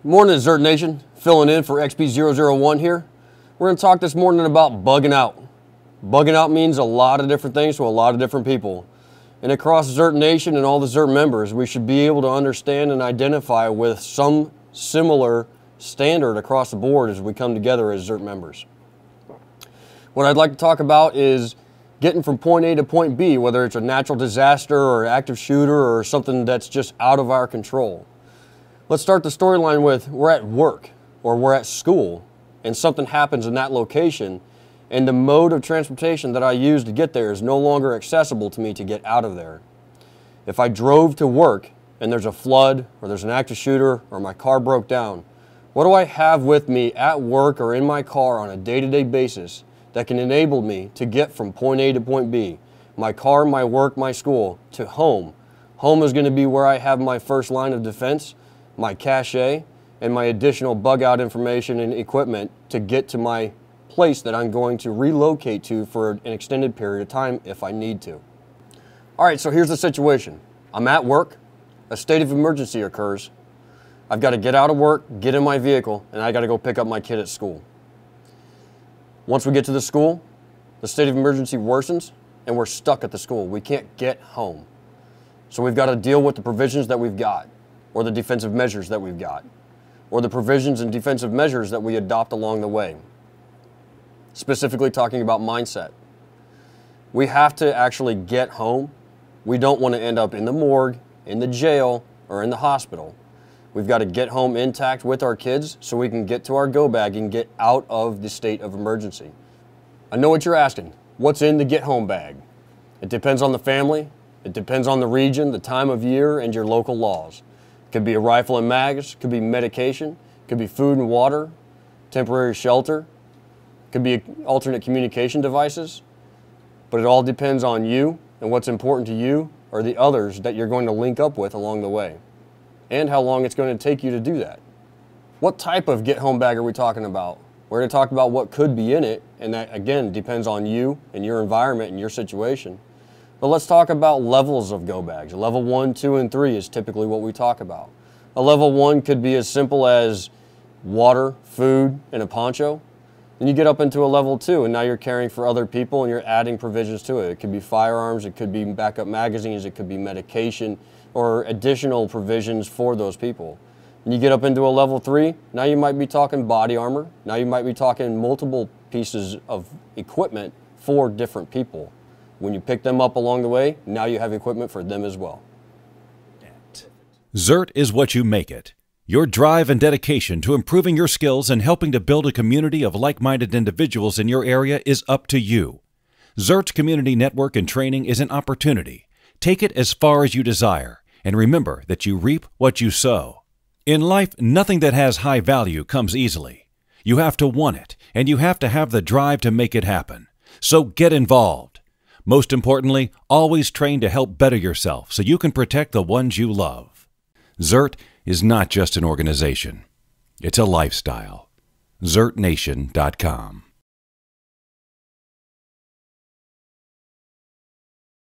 Morning, Z.E.R.T Nation. Filling in for XP001 here. We're going to talk this morning about bugging out. Bugging out means a lot of different things to a lot of different people. And across Z.E.R.T Nation and all the Z.E.R.T members, we should be able to understand and identify with some similar standard across the board as we come together as Z.E.R.T members. What I'd like to talk about is getting from point A to point B, whether it's a natural disaster or active shooter or something that's just out of our control. Let's start the storyline with we're at work or we're at school and something happens in that location and the mode of transportation that I use to get there is no longer accessible to me to get out of there. If I drove to work and there's a flood or there's an active shooter or my car broke down, what do I have with me at work or in my car on a day-to-day basis that can enable me to get from point A to point B, my car, my work, my school, to home? Home is going to be where I have my first line of defense, my cache, and my additional bug out information and equipment to get to my place that I'm going to relocate to for an extended period of time if I need to. All right, so here's the situation. I'm at work, a state of emergency occurs, I've got to get out of work, get in my vehicle, and I got to go pick up my kid at school. Once we get to the school, the state of emergency worsens and we're stuck at the school. We can't get home. So we've got to deal with the provisions that we've got, or the defensive measures that we've got, or the provisions and defensive measures that we adopt along the way. Specifically talking about mindset. We have to actually get home. We don't want to end up in the morgue, in the jail, or in the hospital. We've got to get home intact with our kids so we can get to our go bag and get out of the state of emergency. I know what you're asking. What's in the get home bag? It depends on the family. It depends on the region, the time of year, and your local laws. It could be a rifle and mags, could be medication, could be food and water, temporary shelter, could be alternate communication devices, but it all depends on you and what's important to you or the others that you're going to link up with along the way, and how long it's going to take you to do that. What type of get home bag are we talking about? We're going to talk about what could be in it, and that again depends on you and your environment and your situation. But let's talk about levels of go bags. Level 1, 2, and 3 is typically what we talk about. A level 1 could be as simple as water, food, and a poncho. Then you get up into a level 2, and now you're caring for other people and you're adding provisions to it. It could be firearms, it could be backup magazines, it could be medication, or additional provisions for those people. And you get up into a level 3, now you might be talking body armor, now you might be talking multiple pieces of equipment for different people. When you pick them up along the way, now you have equipment for them as well. Z.E.R.T is what you make it. Your drive and dedication to improving your skills and helping to build a community of like-minded individuals in your area is up to you. Z.E.R.T Community Network and Training is an opportunity. Take it as far as you desire, and remember that you reap what you sow. In life, nothing that has high value comes easily. You have to want it, and you have to have the drive to make it happen. So get involved. Most importantly, always train to help better yourself so you can protect the ones you love. Z.E.R.T is not just an organization. It's a lifestyle. ZERTNation.com